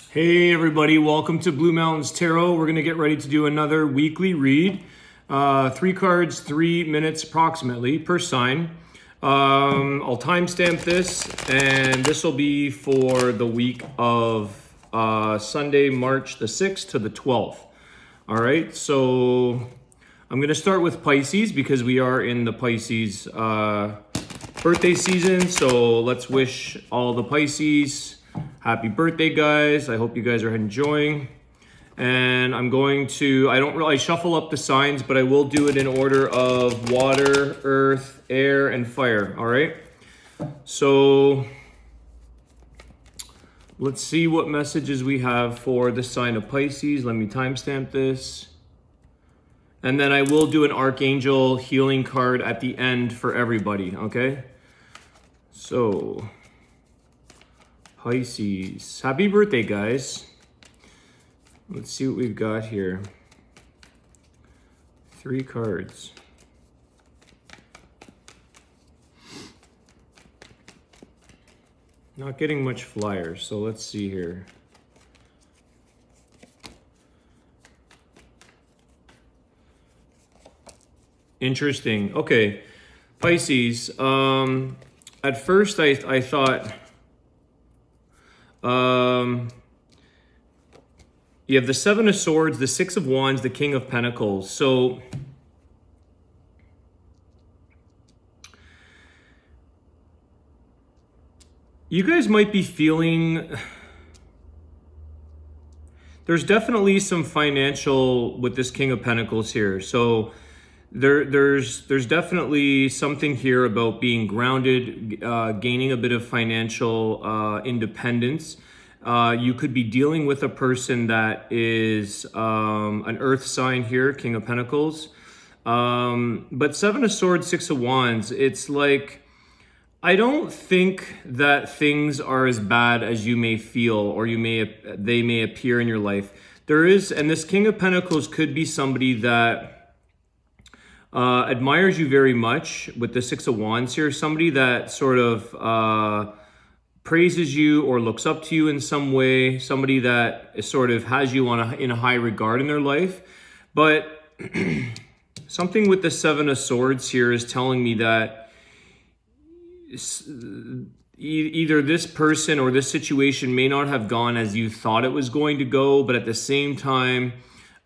Hey everybody, welcome to Blue Mountains Tarot. We're going to get ready to do another weekly read. 3 cards, 3 minutes approximately per sign. I'll timestamp this, and this will be for the week of Sunday, March the 6th to the 12th. All right, so I'm going to start with Pisces because we are in the Pisces birthday season. So let's wish all the Pisces happy birthday, guys. I hope you guys are enjoying. And I'm going to, I don't really shuffle up the signs, but I will do it in order of water, earth, air, and fire. All right. So let's see what messages we have for the sign of Pisces. Let me timestamp this. And then I will do an Archangel Healing card at the end for everybody. Okay. So Pisces, happy birthday, guys. Let's see what we've got here. 3 cards. Not getting much flyers, so let's see here. Interesting. Okay, Pisces. At first I thought you have the 7 of Swords, the 6 of Wands, the King of Pentacles. So you guys might be feeling, there's definitely some financial with this King of Pentacles here. So there's definitely something here about being grounded, gaining a bit of financial independence. You could be dealing with a person that is an earth sign here, King of Pentacles. But 7 of Swords, 6 of Wands, it's like, I don't think that things are as bad as you may feel or they may appear in your life. There is, and this King of Pentacles could be somebody that admires you very much with the 6 of Wands here, somebody that sort of praises you or looks up to you in some way, somebody that sort of has you in a high regard in their life. But something with the 7 of Swords here is telling me that either this person or this situation may not have gone as you thought it was going to go, but at the same time,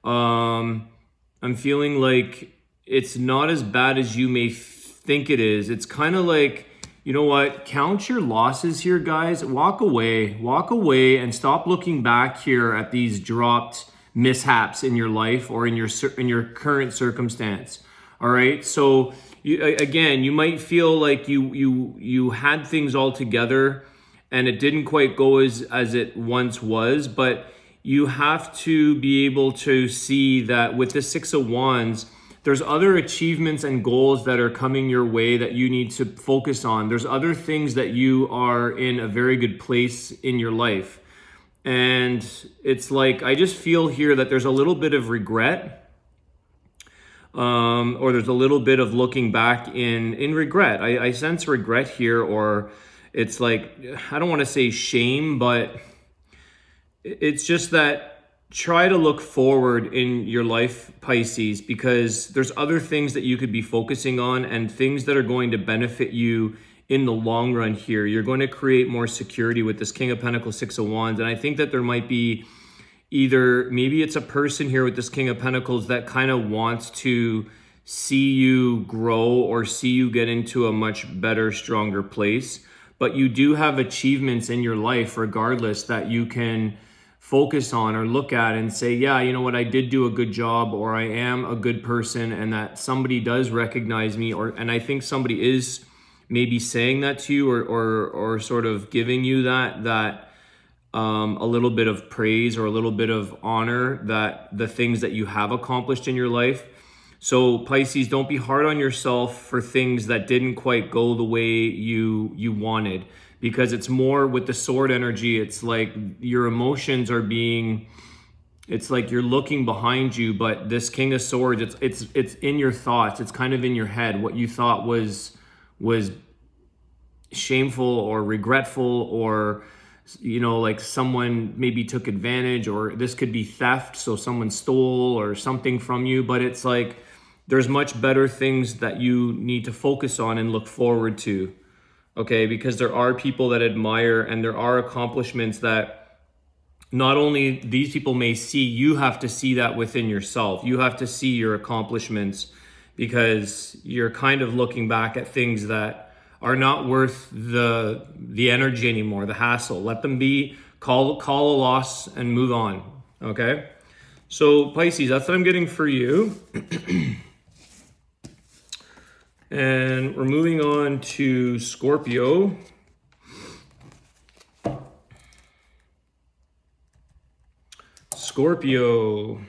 I'm feeling like it's not as bad as you may think it is. It's kind of like, you know what? Count your losses here, guys. Walk away and stop looking back here at these dropped mishaps in your life or in your current circumstance. All right. So again, you might feel like you had things all together and it didn't quite go as it once was, but you have to be able to see that with the 6 of Wands, there's other achievements and goals that are coming your way that you need to focus on. There's other things that you are in a very good place in your life. And it's like, I just feel here that there's a little bit of regret, or there's a little bit of looking back in regret. I sense regret here, or it's like, I don't want to say shame, but it's just that try to look forward in your life, Pisces, because there's other things that you could be focusing on and things that are going to benefit you in the long run here. You're going to create more security with this King of Pentacles, 6 of Wands. And I think that there might be maybe it's a person here with this King of Pentacles that kind of wants to see you grow or see you get into a much better, stronger place. But you do have achievements in your life regardless that you can focus on or look at and say, yeah, you know what, I did do a good job, or I am a good person, and that somebody does recognize me, and I think somebody is maybe saying that to you or sort of giving you that a little bit of praise or a little bit of honor, that the things that you have accomplished in your life. So Pisces, don't be hard on yourself for things that didn't quite go the way you wanted, because it's more with the sword energy. It's like your emotions are it's like you're looking behind you, but this King of Swords, it's in your thoughts. It's kind of in your head. What you thought was shameful or regretful or you know, like someone maybe took advantage, or this could be theft, so someone stole or something from you. But it's like there's much better things that you need to focus on and look forward to, okay? Because there are people that admire, and there are accomplishments that not only these people may see, you have to see that within yourself. You have to see your accomplishments, because you're kind of looking back at things that are not worth the energy anymore, the hassle. Let them be. Call a loss and move on, okay? So Pisces, that's what I'm getting for you. And we're moving on to Scorpio. Scorpio.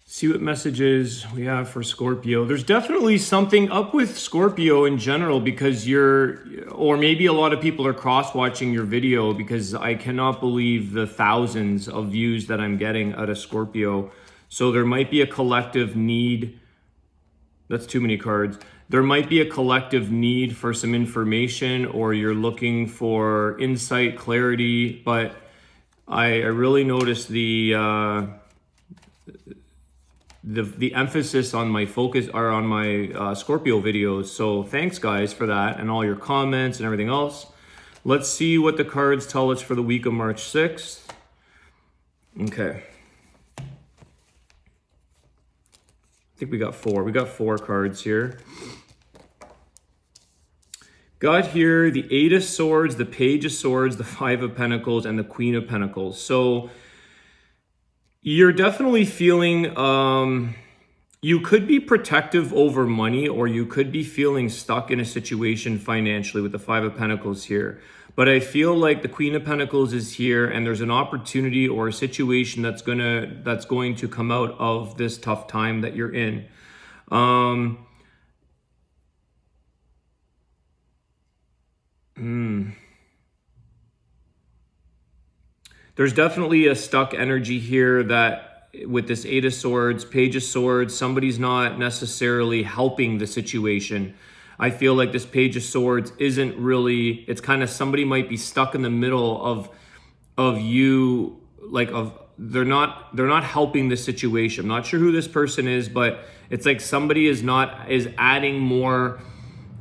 See what messages we have for Scorpio. There's definitely something up with Scorpio in general, because or maybe a lot of people are cross-watching your video, because I cannot believe the thousands of views that I'm getting out of Scorpio. So there might be a collective need. That's too many cards. There might be a collective need for some information, or you're looking for insight, clarity, but I really noticed the emphasis on my focus or on my Scorpio videos. So thanks guys for that, and all your comments and everything else. Let's see what the cards tell us for the week of March 6th. Okay. I think we got four. We got four cards here. Got here the Eight of Swords, the Page of Swords, the Five of Pentacles, and the Queen of Pentacles. So you're definitely feeling, you could be protective over money, or you could be feeling stuck in a situation financially with the Five of Pentacles here. But I feel like the Queen of Pentacles is here, and there's an opportunity or a situation that's going to come out of this tough time that you're in. There's definitely a stuck energy here that with this Eight of Swords, Page of Swords, somebody's not necessarily helping the situation. I feel like this Page of Swords isn't really, it's kind of somebody might be stuck in the middle of you, like they're not helping the situation. I'm not sure who this person is, but it's like somebody is adding more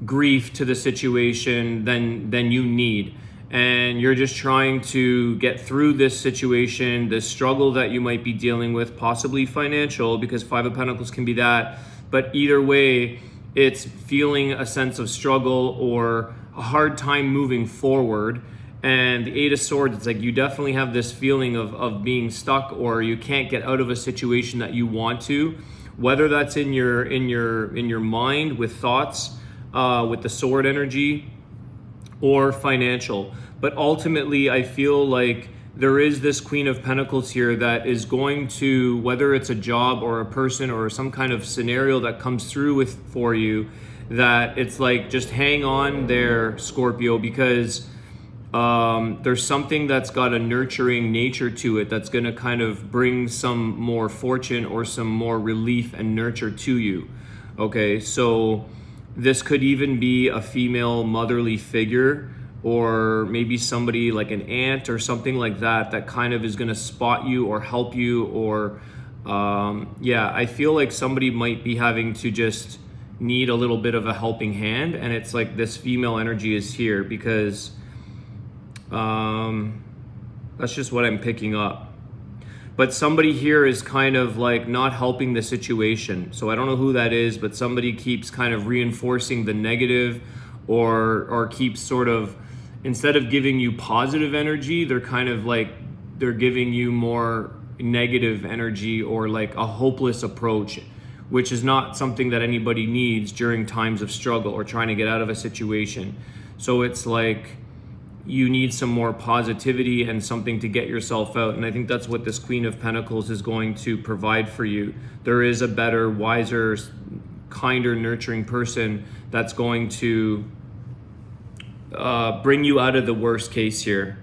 grief to the situation than you need. And you're just trying to get through this situation, this struggle that you might be dealing with, possibly financial, because Five of Pentacles can be that. But either way, it's feeling a sense of struggle or a hard time moving forward. And the Eight of Swords, it's like you definitely have this feeling of being stuck, or you can't get out of a situation that you want to, whether that's in your mind with thoughts, with the sword energy, or financial. But ultimately, I feel like there is this Queen of Pentacles here that is going to, whether it's a job or a person or some kind of scenario that comes through for you, that it's like, just hang on there, Scorpio, because there's something that's got a nurturing nature to it that's going to kind of bring some more fortune or some more relief and nurture to you. Okay, so this could even be a female motherly figure, or maybe somebody like an aunt or something like that, that kind of is going to spot you or help you, or yeah, I feel like somebody might be having to just need a little bit of a helping hand, and it's like this female energy is here, because that's just what I'm picking up. But somebody here is kind of like not helping the situation. So I don't know who that is, but somebody keeps kind of reinforcing the negative, or keeps sort of, instead of giving you positive energy, they're kind of like, they're giving you more negative energy, or like a hopeless approach, which is not something that anybody needs during times of struggle or trying to get out of a situation. So it's like, you need some more positivity and something to get yourself out. And I think that's what this Queen of Pentacles is going to provide for you. There is a better, wiser, kinder, nurturing person that's going to bring you out of the worst case here.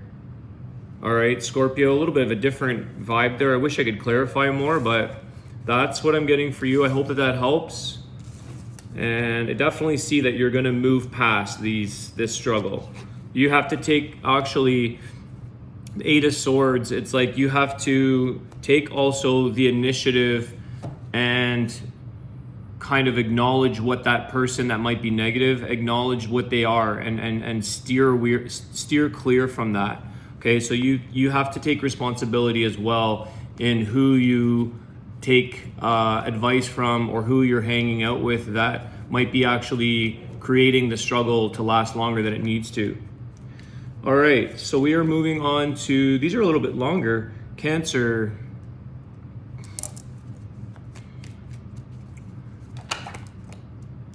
All right, Scorpio, a little bit of a different vibe there. I wish I could clarify more, but that's what I'm getting for you. I hope that helps. And I definitely see that you're going to move past this struggle. You have to take, actually, the Eight of Swords, it's like you have to take also the initiative and kind of acknowledge what that person that might be negative, acknowledge what they are, and steer clear from that. Okay, so you have to take responsibility as well in who you take advice from, or who you're hanging out with that might be actually creating the struggle to last longer than it needs to. All right, so we are moving on to, these are a little bit longer. Cancer.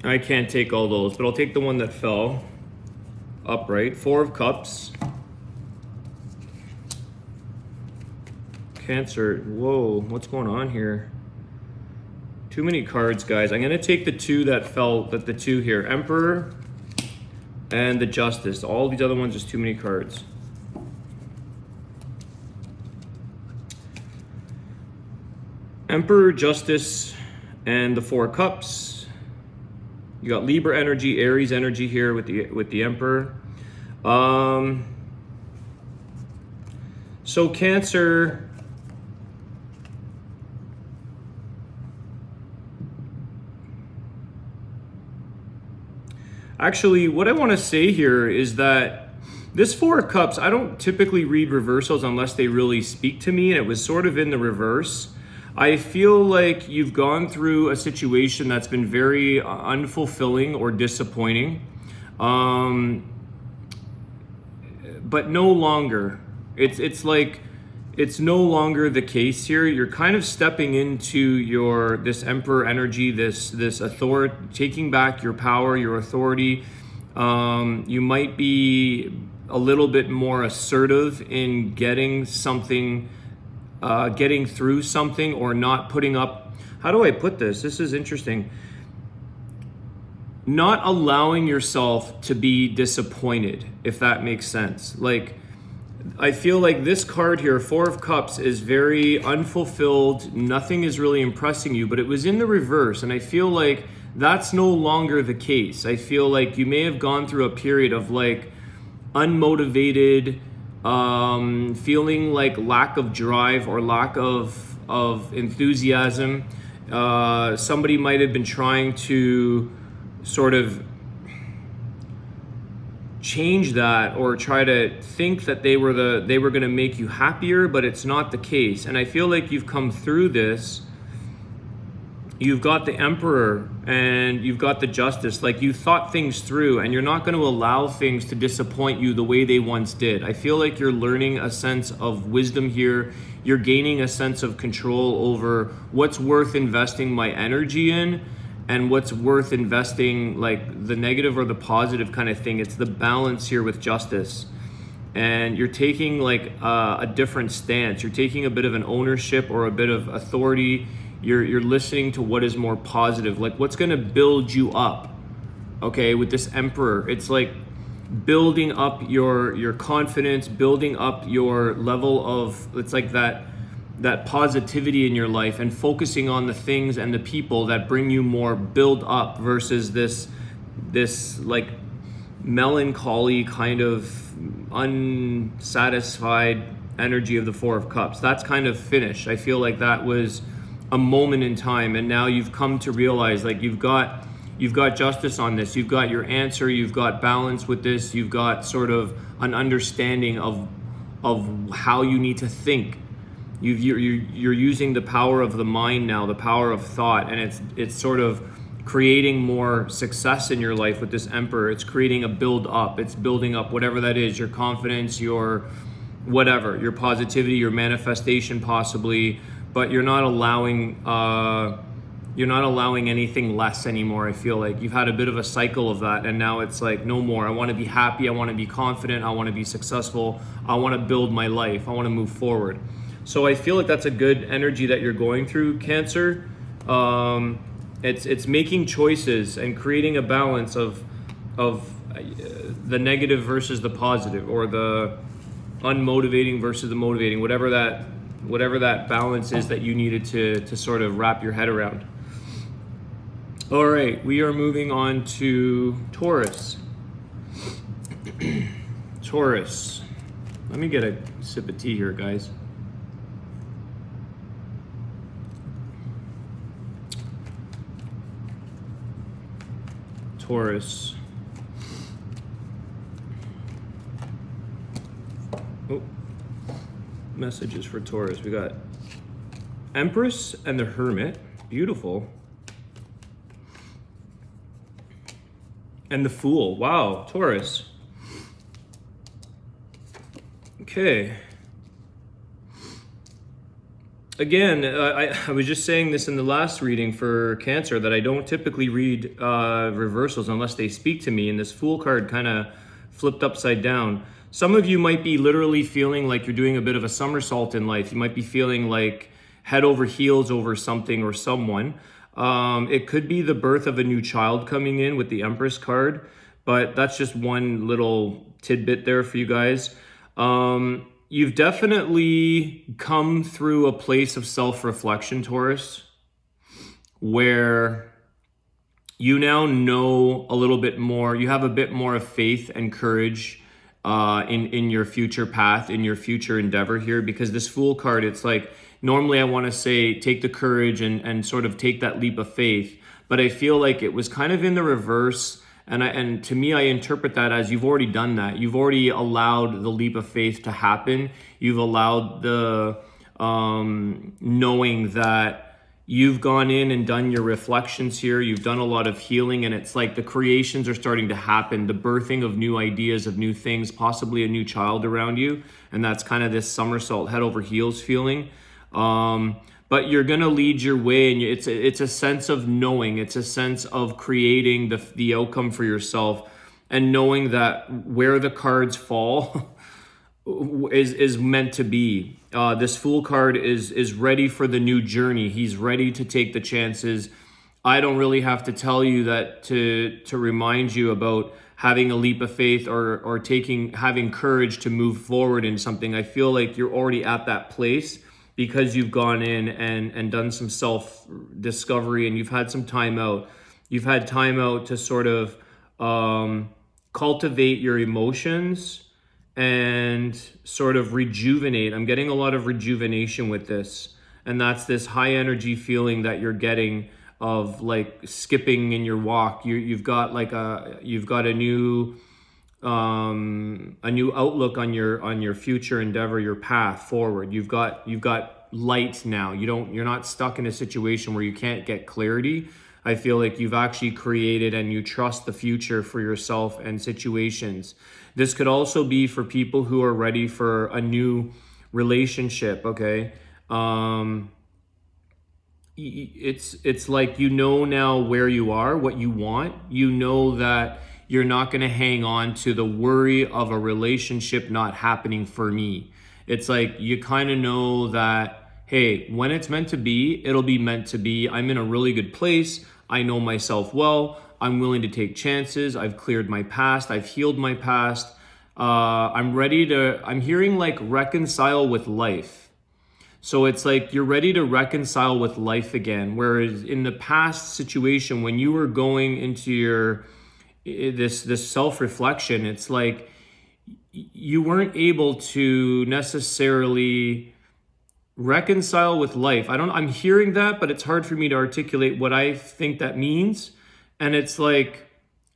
I can't take all those, but I'll take the one that fell upright. Four of Cups. Cancer, whoa, what's going on here? Too many cards, guys. I'm gonna take the two that fell, the two here. Emperor and the Justice. All these other ones, just too many cards. Emperor, Justice, and the Four of Cups. You got Libra energy, Aries energy here with the Emperor. So Cancer, actually, what I want to say here is that this Four of Cups, I don't typically read reversals unless they really speak to me, and it was sort of in the reverse. I feel like you've gone through a situation that's been very unfulfilling or disappointing, but no longer. It's like it's no longer the case here. You're kind of stepping into this Emperor energy, this authority, taking back your power, your authority. You might be a little bit more assertive in getting something, getting through something, or not putting up. How do I put this? This is interesting. Not allowing yourself to be disappointed, if that makes sense. Like, I feel like this card here, Four of Cups, is very unfulfilled. Nothing is really impressing you, but it was in the reverse. And I feel like that's no longer the case. I feel like you may have gone through a period of like unmotivated, feeling like lack of drive or lack of enthusiasm. Somebody might have been trying to sort of change that, or try to think that they were going to make you happier, but it's not the case. And I feel like you've come through this. You've got the Emperor and you've got the Justice. Like, you thought things through, and you're not going to allow things to disappoint you the way they once did. I feel like you're learning a sense of wisdom here. You're gaining a sense of control over what's worth investing my energy in, and what's worth investing, like the negative or the positive kind of thing. It's the balance here with Justice. And you're taking like a different stance. You're taking a bit of an ownership or a bit of authority. You're listening to what is more positive, like what's gonna build you up. Okay, with this Emperor, it's like building up your confidence, building up your level of, it's like that positivity in your life, and focusing on the things and the people that bring you more build up, versus this like melancholy kind of unsatisfied energy of the Four of Cups. That's kind of finished. I feel like that was a moment in time, and now you've come to realize, like, you've got Justice on this, you've got your answer, you've got balance with this, you've got sort of an understanding of how you need to think. You're using the power of the mind now, the power of thought, and it's sort of creating more success in your life with this Emperor. It's creating a build up. It's building up whatever that is, your confidence, your whatever, your positivity, your manifestation possibly, but you're not allowing anything less anymore. I feel like you've had a bit of a cycle of that, and now it's like, no more. I want to be happy. I want to be confident. I want to be successful. I want to build my life. I want to move forward. So I feel like that's a good energy that you're going through, Cancer. It's making choices and creating a balance of the negative versus the positive, or the unmotivating versus the motivating, whatever that balance is that you needed to sort of wrap your head around. All right, we are moving on to Taurus. Taurus. Let me get a sip of tea here, guys. Taurus. Oh, messages for Taurus. We got Empress and the Hermit. Beautiful. And the Fool. Wow, Taurus. Okay. Again, I was just saying this in the last reading for Cancer that I don't typically read reversals unless they speak to me, and this Fool card kind of flipped upside down. Some of you might be literally feeling like you're doing a bit of a somersault in life. You might be feeling like head over heels over something or someone. It could be the birth of a new child coming in with the Empress card, but that's just one little tidbit there for you guys. You've definitely come through a place of self-reflection, Taurus, where you now know a little bit more. You have a bit more of faith and courage in your future path, in your future endeavor here, because this Fool card, it's like, normally I want to say take the courage and sort of take that leap of faith, but I feel like it was kind of in the reverse. And to me, I interpret that as you've already done that. You've already allowed the leap of faith to happen. You've allowed the knowing that you've gone in and done your reflections here. You've done a lot of healing, and it's like the creations are starting to happen, the birthing of new ideas, of new things, possibly a new child around you. And that's kind of this somersault, head over heels feeling. But you're going to lead your way, and it's a sense of knowing. It's a sense of creating the outcome for yourself, and knowing that where the cards fall is meant to be. This Fool card is ready for the new journey. He's ready to take the chances. I don't really have to tell you that to remind you about having a leap of faith or having courage to move forward in something. I feel like you're already at that place, because you've gone in and done some self-discovery, and you've had some time out. You've had time out to sort of cultivate your emotions and sort of rejuvenate. I'm getting a lot of rejuvenation with this. And that's this high energy feeling that you're getting of like skipping in your walk. You've got a new outlook on your future endeavor, your path forward. You've got light now. You're not stuck in a situation where you can't get clarity. I feel like you've actually created, and you trust the future for yourself and situations. This could also be for people who are ready for a new relationship. Okay. It's like, you know now where you are, what you want. You know that you're not going to hang on to the worry of a relationship not happening for me. It's like you kind of know that, hey, when it's meant to be, it'll be meant to be. I'm in a really good place. I know myself well. I'm willing to take chances. I've cleared my past. I've healed my past. I'm hearing like reconcile with life. So it's like you're ready to reconcile with life again. Whereas in the past situation, when you were going into this self-reflection, it's like you weren't able to necessarily reconcile with life. I'm hearing that, but it's hard for me to articulate what I think that means. And it's like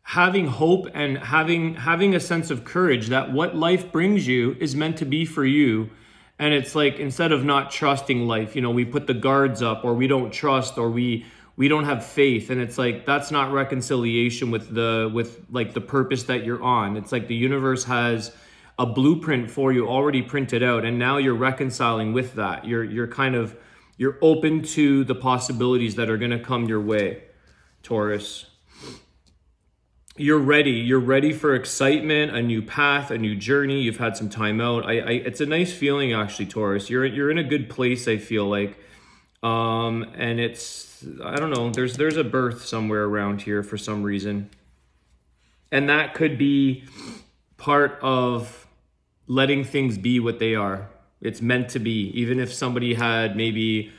having hope and having a sense of courage that what life brings you is meant to be for you. And it's like, instead of not trusting life, we put the guards up, or we don't trust, or we don't have faith. And it's like, that's not reconciliation with the purpose that you're on. It's like the universe has a blueprint for you already printed out, and now you're reconciling with that. You're open to the possibilities that are going to come your way, Taurus. You're ready for excitement, a new path, a new journey. You've had some time out. It's a nice feeling, actually, Taurus. You're in a good place, I feel like. And it's, I don't know, there's a birth somewhere around here for some reason. And that could be part of letting things be what they are. It's meant to be. Even if somebody had maybe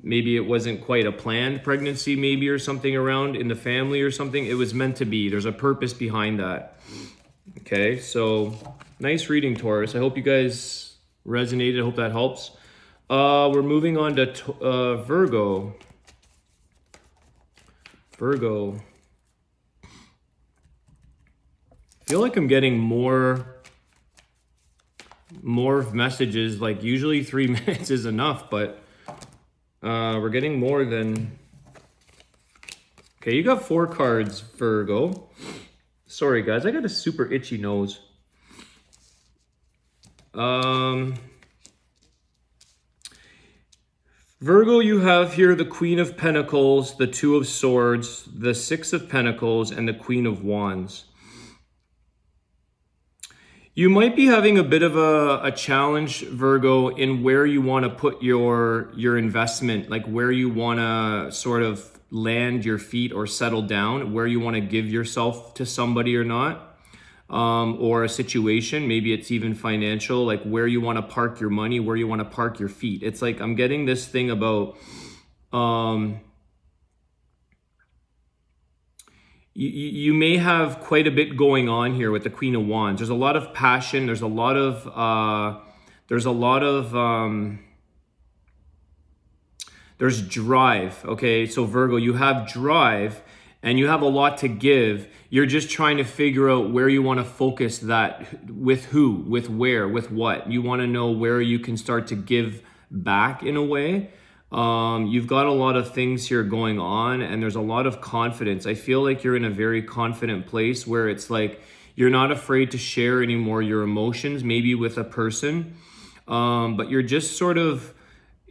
it wasn't quite a planned pregnancy, maybe, or something around in the family or something, it was meant to be. There's a purpose behind that. Okay, so nice reading, Taurus. I hope you guys resonated. I hope that helps. We're moving on to Virgo. Virgo. I feel like I'm getting more messages. Like usually 3 minutes is enough, but we're getting more than... Okay, you got 4 cards, Virgo. Sorry guys, I got a super itchy nose. Virgo, you have here the Queen of Pentacles, the Two of Swords, the Six of Pentacles, and the Queen of Wands. You might be having a bit of a challenge, Virgo, in where you want to put your investment, like where you want to sort of land your feet or settle down, where you want to give yourself to somebody or not, or a situation. Maybe it's even financial, like where you want to park your money, where you want to park your feet. It's like I'm getting this thing about you may have quite a bit going on here with the Queen of Wands. There's a lot of passion. There's a lot of there's drive. Okay, so Virgo, you have drive and you have a lot to give. You're just trying to figure out where you want to focus that, with who, with where, with what. You want to know where you can start to give back in a way. You've got a lot of things here going on and there's a lot of confidence. I feel like you're in a very confident place where it's like you're not afraid to share anymore your emotions, maybe with a person, but you're just sort of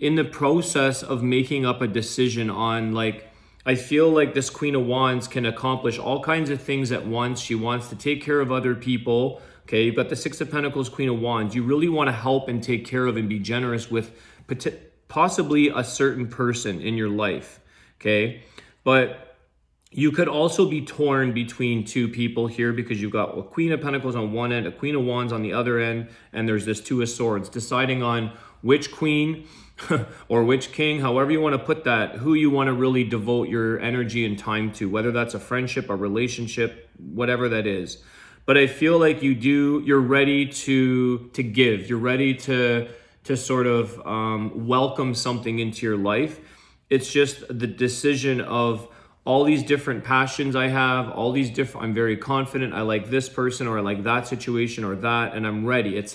in the process of making up a decision on, like, I feel like this Queen of Wands can accomplish all kinds of things at once. She wants to take care of other people. Okay, you've got the Six of Pentacles, Queen of Wands. You really want to help and take care of and be generous with possibly a certain person in your life, okay? But you could also be torn between 2 people here because you've got a Queen of Pentacles on one end, a Queen of Wands on the other end, and there's this Two of Swords, deciding on which queen or which king, however you want to put that, who you want to really devote your energy and time to, whether that's a friendship, a relationship, whatever that is. But I feel like you're ready to give. You're ready to sort of welcome something into your life. It's just the decision of all these different passions I have, I'm very confident, I like this person or I like that situation or that, and I'm ready. It's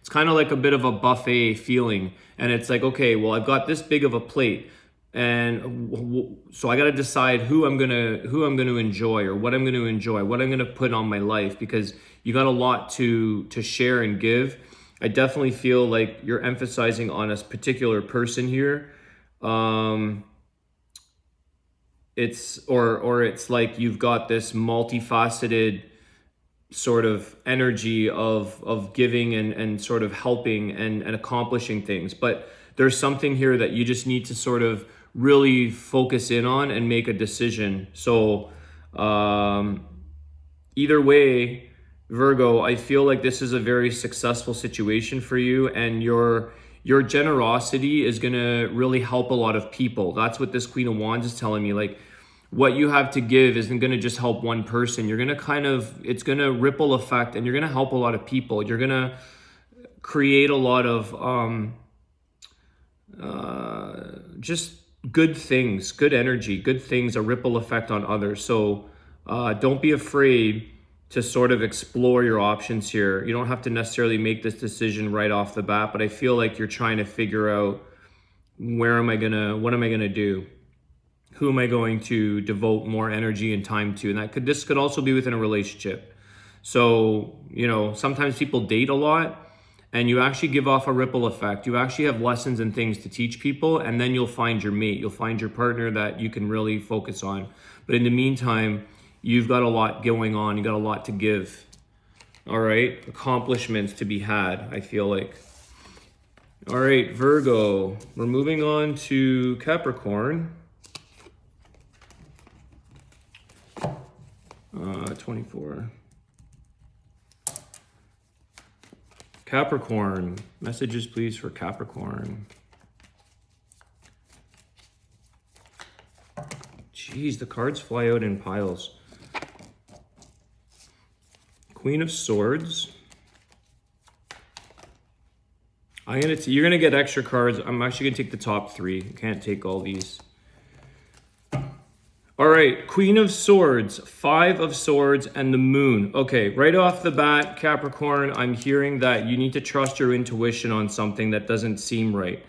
kind of like a bit of a buffet feeling. And it's like, okay, well, I've got this big of a plate. And so I got to decide who I'm going to enjoy or what I'm going to enjoy, what I'm going to put on my life, because you got a lot to share and give. I definitely feel like you're emphasizing on a particular person here. It's like you've got this multifaceted sort of energy of giving and sort of helping and accomplishing things. But there's something here that you just need to sort of really focus in on and make a decision. So either way, Virgo, I feel like this is a very successful situation for you, and your generosity is going to really help a lot of people. That's what this Queen of Wands is telling me. Like, what you have to give isn't going to just help one person. You're going to it's going to ripple effect, and you're going to help a lot of people. You're going to create a lot of just good things, good energy, good things, a ripple effect on others. So don't be afraid to sort of explore your options here. You don't have to necessarily make this decision right off the bat, but I feel like you're trying to figure out what am I gonna do? Who am I going to devote more energy and time to? And this could also be within a relationship. So, sometimes people date a lot and you actually give off a ripple effect. You actually have lessons and things to teach people, and then you'll find your mate. You'll find your partner that you can really focus on. But in the meantime, you've got a lot going on. You got a lot to give. All right, accomplishments to be had, I feel like. All right, Virgo, we're moving on to Capricorn. 24. Capricorn, messages please for Capricorn. Jeez, the cards fly out in piles. Queen of Swords. You're gonna get extra cards. I'm actually gonna take the top 3. I can't take all these. All right, Queen of Swords, 5 of Swords, and the Moon. Okay, right off the bat, Capricorn, I'm hearing that you need to trust your intuition on something that doesn't seem right.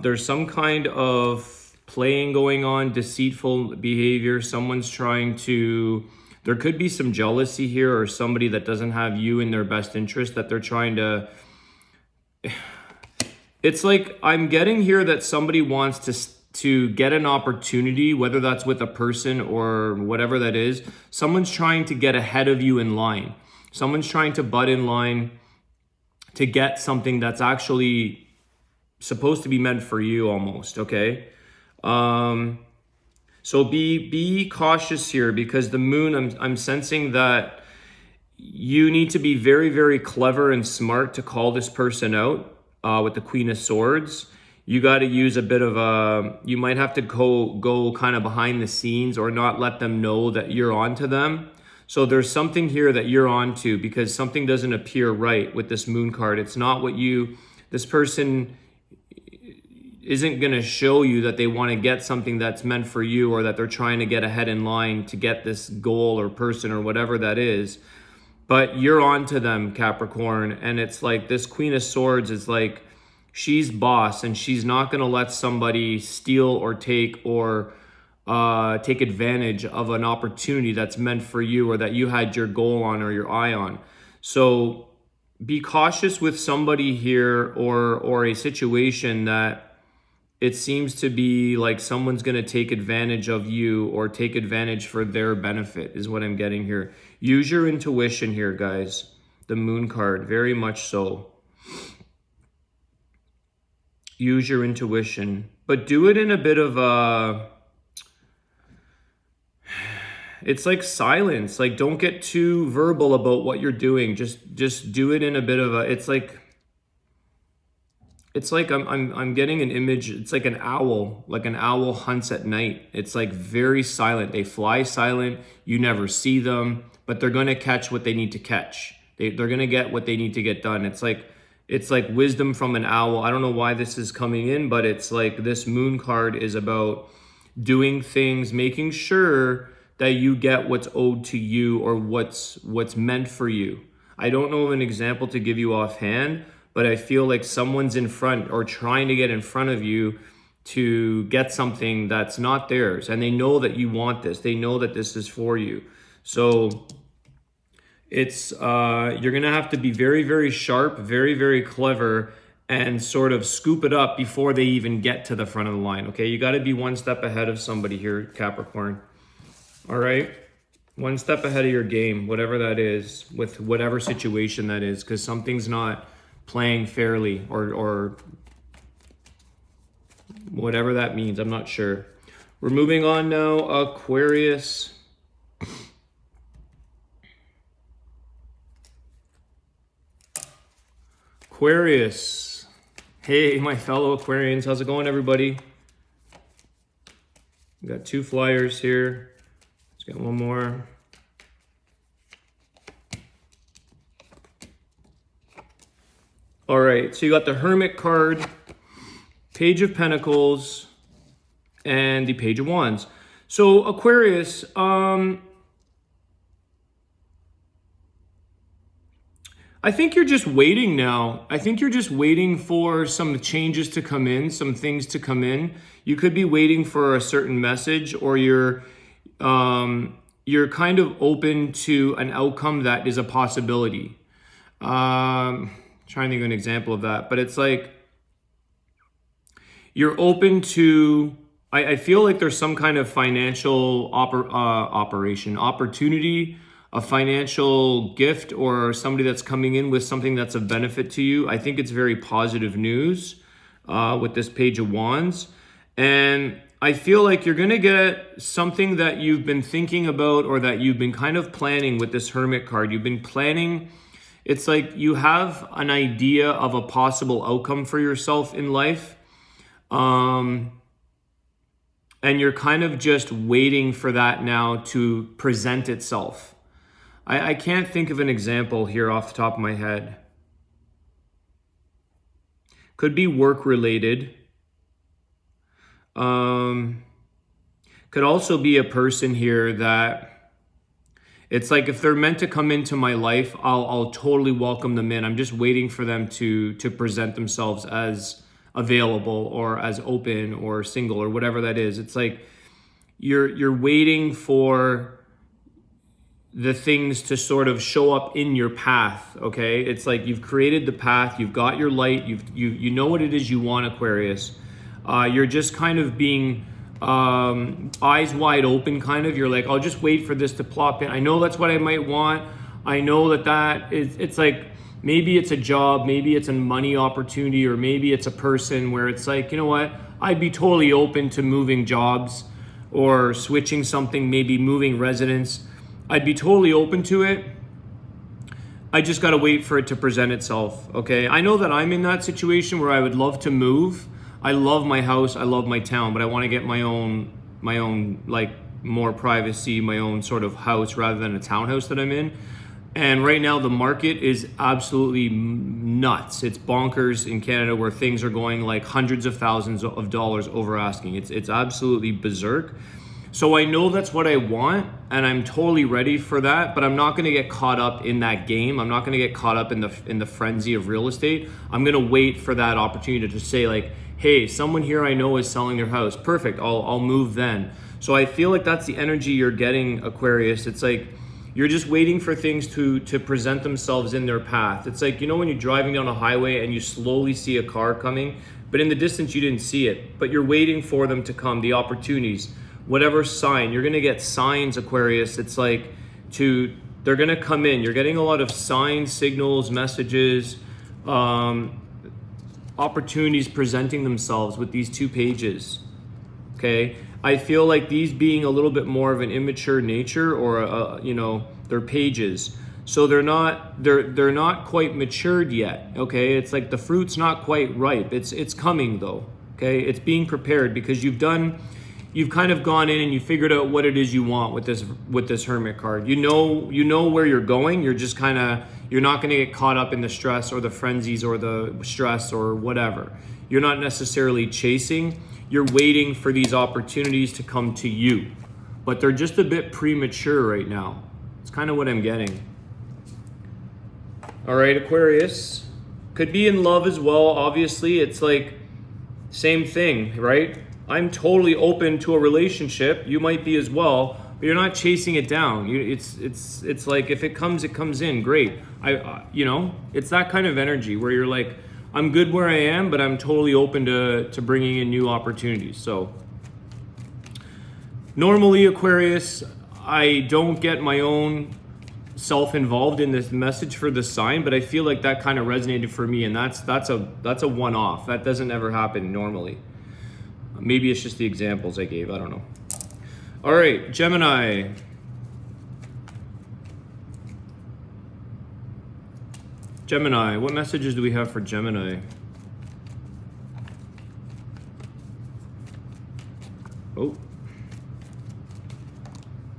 There's some kind of playing going on, deceitful behavior. Someone's trying to... There could be some jealousy here, or somebody that doesn't have you in their best interest that they're trying to... It's like I'm getting here that somebody wants to get an opportunity, whether that's with a person or whatever that is. Someone's trying to get ahead of you in line. Someone's trying to butt in line to get something that's actually supposed to be meant for you almost, okay? So be cautious here, because the Moon, I'm sensing that you need to be very, very clever and smart to call this person out with the Queen of Swords. You got to use a bit of you might have to go kind of behind the scenes, or not let them know that you're onto them. So there's something here that you're onto, because something doesn't appear right with this Moon card. It's not what this person isn't going to show you that they want to get something that's meant for you, or that they're trying to get ahead in line to get this goal or person or whatever that is. But you're onto them, Capricorn. And it's like this Queen of Swords is like, she's boss, and she's not going to let somebody steal or take advantage of an opportunity that's meant for you, or that you had your goal on or your eye on. So be cautious with somebody here, or a situation that it seems to be like someone's going to take advantage of you, or take advantage for their benefit, is what I'm getting here. Use your intuition here, guys. The Moon card, very much so. Use your intuition, but do it in a bit of it's like silence. Like, don't get too verbal about what you're doing. Just do it in a bit of it's like I'm getting an image. It's like an owl hunts at night. It's like very silent. They fly silent. You never see them, but they're going to catch what they need to catch. They're going to get what they need to get done. It's like wisdom from an owl. I don't know why this is coming in, but it's like this Moon card is about doing things, making sure that you get what's owed to you, or what's meant for you. I don't know of an example to give you offhand, but I feel like someone's in front, or trying to get in front of you to get something that's not theirs. And they know that you want this. They know that this is for you. So it's you're gonna have to be very, very sharp, very, very clever, and sort of scoop it up before they even get to the front of the line. Okay, you got to be one step ahead of somebody here, Capricorn. All right, one step ahead of your game, whatever that is, with whatever situation that is, because something's not playing fairly, or whatever that means. I'm not sure. We're moving on now. Aquarius. Aquarius. Hey, my fellow Aquarians. How's it going, everybody? We got 2 flyers here. Let's get one more. All right, so you got the Hermit card, Page of Pentacles, and the Page of Wands. So Aquarius, I think you're just waiting now. I think you're just waiting for some changes to come in, some things to come in. You could be waiting for a certain message, or you're kind of open to an outcome that is a possibility. Trying to think of an example of that, but it's like you're open to, I feel like there's some kind of financial opportunity, a financial gift, or somebody that's coming in with something that's of benefit to you. I think it's very positive news with this Page of Wands. And I feel like you're going to get something that you've been thinking about, or that you've been kind of planning with this Hermit card. You've been planning. It's like you have an idea of a possible outcome for yourself in life. And you're kind of just waiting for that now to present itself. I can't think of an example here off the top of my head. Could be work related. Could also be a person here that it's like if they're meant to come into my life, I'll totally welcome them in. I'm just waiting for them to present themselves as available or as open or single or whatever that is. It's like you're waiting for the things to sort of show up in your path, okay? It's like you've created the path, you've got your light, you know what it is you want, Aquarius. You're just kind of being eyes wide open, kind of. You're like, I'll just wait for this to plop in. I know that's what I might want. I know that it's like, maybe it's a job, maybe it's a money opportunity, or maybe it's a person where it's like, you know what? I'd be totally open to moving jobs or switching something, maybe moving residence. I'd be totally open to it. I just got to wait for it to present itself, okay? I know that I'm in that situation where I would love to move. I love my house, I love my town, but I want to get my own like more privacy, my own sort of house rather than a townhouse that I'm in. And right now the market is absolutely nuts. It's bonkers in Canada where things are going like hundreds of thousands of dollars over asking. It's absolutely berserk. So I know that's what I want and I'm totally ready for that, but I'm not going to get caught up in that game. I'm not going to get caught up in the frenzy of real estate. I'm going to wait for that opportunity to say like, hey, someone here I know is selling their house. Perfect. I'll move then. So I feel like that's the energy you're getting, Aquarius. It's like you're just waiting for things to present themselves in their path. It's like, you know, when you're driving down a highway and you slowly see a car coming, but in the distance you didn't see it, but you're waiting for them to come, the opportunities, whatever sign. You're going to get signs, Aquarius. It's like they're going to come in. You're getting a lot of signs, signals, messages, opportunities presenting themselves with these two pages, okay? I feel like these being a little bit more of an immature nature, or you know, they're pages, so they're not quite matured yet, okay? It's like the fruit's not quite ripe. It's coming though, okay? It's being prepared because you've kind of gone in and you figured out what it is you want with this Hermit card. You know where you're going. You're just you're not going to get caught up in the stress or the frenzies or the stress or whatever. You're not necessarily chasing. You're waiting for these opportunities to come to you, but they're just a bit premature right now. It's kind of what I'm getting. All right, Aquarius. Could be in love as well. Obviously, it's like same thing, right? I'm totally open to a relationship. You might be as well, but you're not chasing it down. It's like if it comes in. Great. You know, it's that kind of energy where you're like, I'm good where I am, but I'm totally open to bringing in new opportunities. So normally, Aquarius, I don't get my own self involved in this message for the sign, but I feel like that kind of resonated for me, and that's a one-off. That doesn't ever happen normally. Maybe it's just the examples I gave. I don't know. All right, Gemini. Gemini, what messages do we have for Gemini? Oh.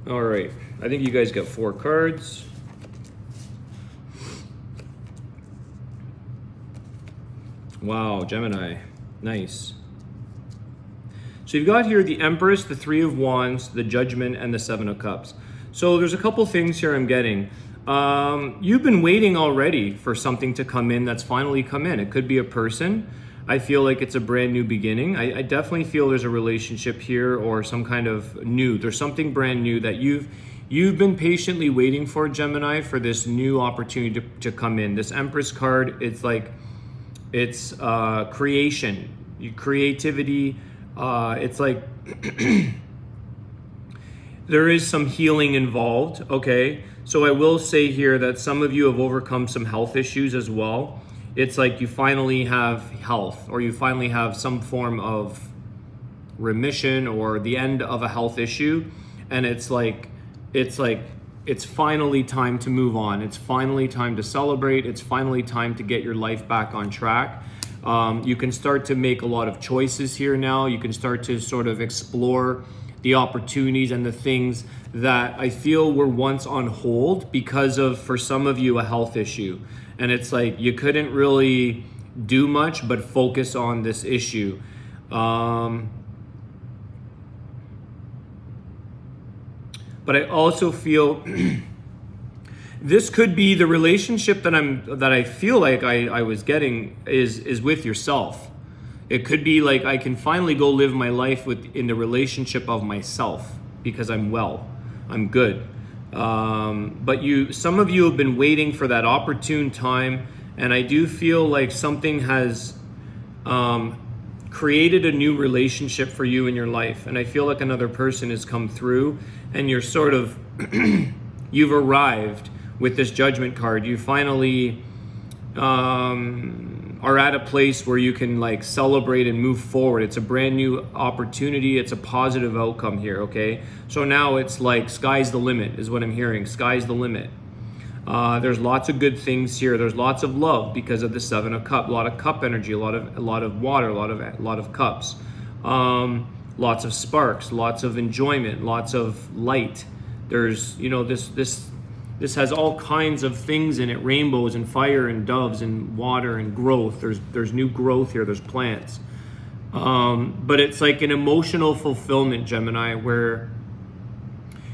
All right. I think you guys got 4 cards. Wow, Gemini. Nice. So you've got here the Empress, the 3 of Wands, the Judgment, and the 7 of Cups. So there's a couple things here I'm getting. You've been waiting already for something to come in that's finally come in. It could be a person. I feel like it's a brand new beginning. I definitely feel there's a relationship here or some kind of new. There's something brand new that you've been patiently waiting for, Gemini, for this new opportunity to come in. This Empress card, it's like, it's creation, creativity. It's like there is some healing involved, okay? So I will say here that some of you have overcome some health issues as well. It's like you finally have health, or you finally have some form of remission or the end of a health issue. And it's finally time to move on. It's finally time to celebrate. It's finally time to get your life back on track. You can start to make a lot of choices here now. You can start to sort of explore the opportunities and the things that I feel were once on hold because of, for some of you, a health issue. And it's like you couldn't really do much but focus on this issue. But I also feel this could be the relationship that I feel like I was getting is with yourself. It could be like I can finally go live my life in the relationship of myself because I'm well, I'm good. But some of you have been waiting for that opportune time, and I do feel like something has created a new relationship for you in your life, and I feel like another person has come through, and you're sort of you've arrived with this Judgment card. You finally are at a place where you can like celebrate and move forward. It's a brand new opportunity. It's a positive outcome here, okay? So now it's like sky's the limit is what I'm hearing. Sky's the limit. There's lots of good things here. There's lots of love because of the Seven of Cups. A lot of cup energy, a lot of water, a lot of cups. Lots of sparks, lots of enjoyment, lots of light. There's, you know, this has all kinds of things in it, rainbows and fire and doves and water and growth. There's new growth here, there's plants. But it's like an emotional fulfillment, Gemini, where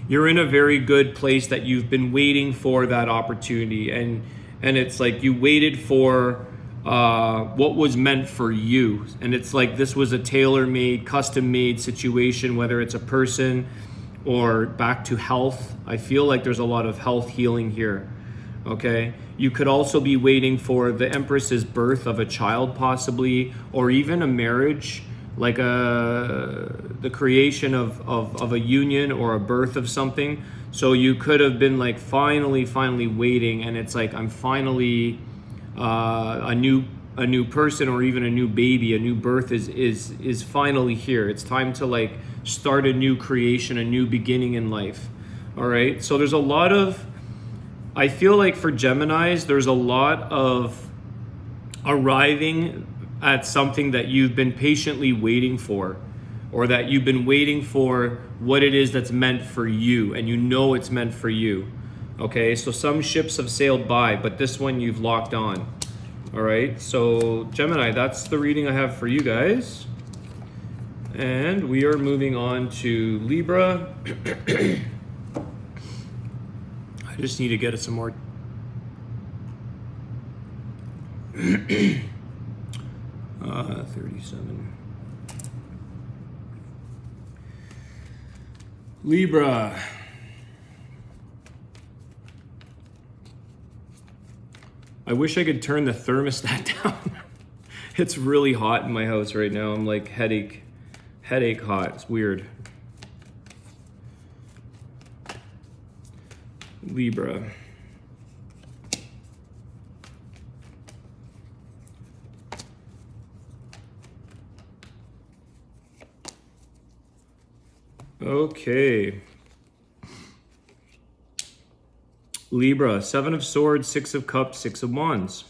you're in a very good place that you've been waiting for that opportunity. And it's like you waited for what was meant for you. And it's like this was a tailor-made, custom-made situation, whether it's a person or back to health. I feel like there's a lot of health healing here, okay? You could also be waiting for the Empress's birth of a child possibly, or even a marriage, like the creation of a union or a birth of something. So you could have been like finally waiting, and it's like I'm finally a new person, or even a new baby, a new birth is finally here. It's time to like start a new creation, a new beginning in life. All right, so there's a lot of, I feel like for Geminis, there's a lot of arriving at something that you've been patiently waiting for, or that you've been waiting for what it is that's meant for you, and you know it's meant for you. Okay, so some ships have sailed by, but this one you've locked on. All right, so Gemini, that's the reading I have for you guys. And we are moving on to Libra. I just need to get some more. 37. Libra. I wish I could turn the thermostat down. It's really hot in my house right now. I'm like headache hot. It's weird. Libra. Okay. Libra, Seven of Swords, Six of Cups, Six of Wands.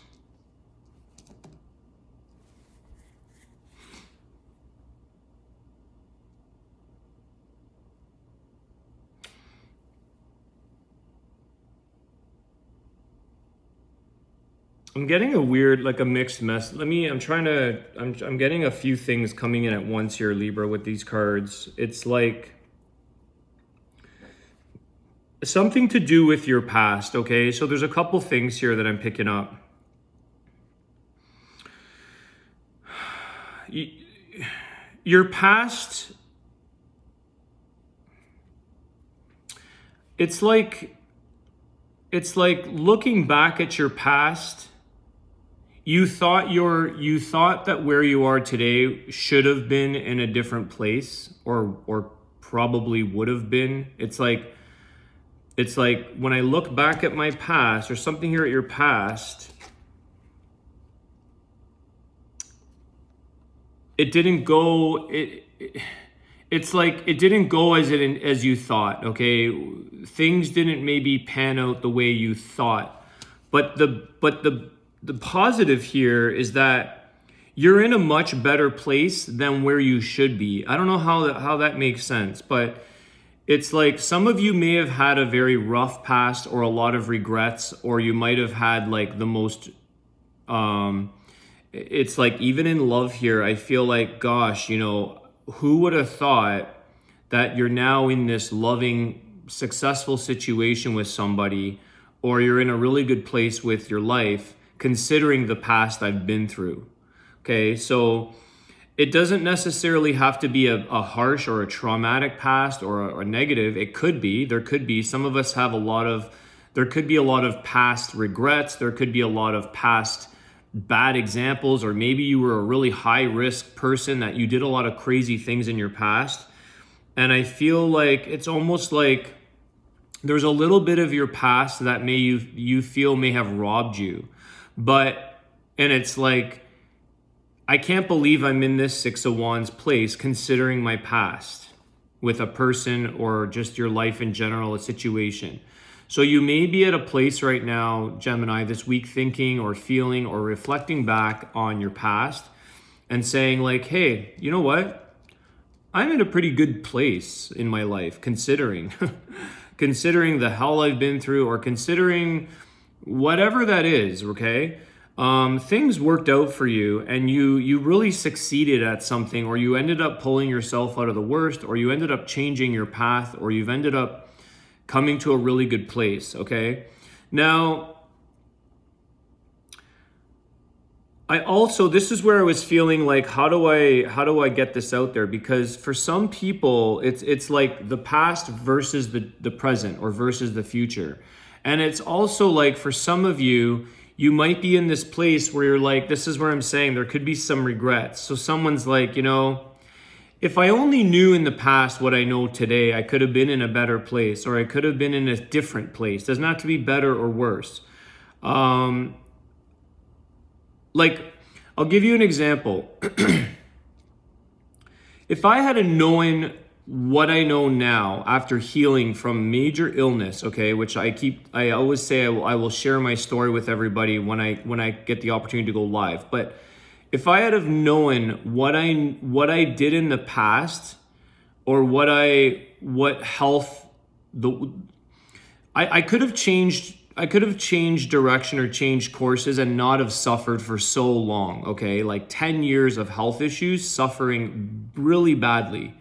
I'm getting a weird, like a mixed mess. I'm getting a few things coming in at once here, Libra, with these cards. It's like something to do with your past, okay? So there's a couple things here that I'm picking up. Your past, it's like looking back at your past, you thought that where you are today should have been in a different place, or probably would have been. It's like when I look back at my past, or something here at your past, it didn't go. It's like it didn't go as you thought. Okay, things didn't maybe pan out the way you thought, but the positive here is that you're in a much better place than where you should be. I don't know how that makes sense, but it's like some of you may have had a very rough past or a lot of regrets, or you might have had like the most, it's like even in love here, I feel like, gosh, you know, who would have thought that you're now in this loving, successful situation with somebody, or you're in a really good place with your life, considering the past I've been through. Okay, so it doesn't necessarily have to be a harsh or a traumatic past or a negative. It could be. There could be. Some of us have there could be a lot of past regrets. There could be a lot of past bad examples, or maybe you were a really high risk person that you did a lot of crazy things in your past. And I feel like it's almost like there's a little bit of your past that you feel may have robbed you. And it's like, I can't believe I'm in this Six of Wands place considering my past with a person or just your life in general, a situation. So you may be at a place right now, Gemini, this week thinking or feeling or reflecting back on your past and saying like, hey, you know what? I'm in a pretty good place in my life considering the hell I've been through, or considering whatever that is, okay? Things worked out for you and you really succeeded at something, or you ended up pulling yourself out of the worst, or you ended up changing your path, or you've ended up coming to a really good place, okay? Now, this is where I was feeling like, how do I get this out there? Because for some people, it's like the past versus the present, or versus the future. And it's also like for some of you, you might be in this place where you're like, this is where I'm saying there could be some regrets. So someone's like, you know, if I only knew in the past what I know today, I could have been in a better place, or I could have been in a different place. It doesn't have to be better or worse. Like, I'll give you an example. If I had known what I know now after healing from major illness, okay, which I always say I will share my story with everybody when I get the opportunity to go live. But if I had have known what I did in the past, or I could have changed direction or changed courses and not have suffered for so long, okay? Like 10 years of health issues, suffering really badly.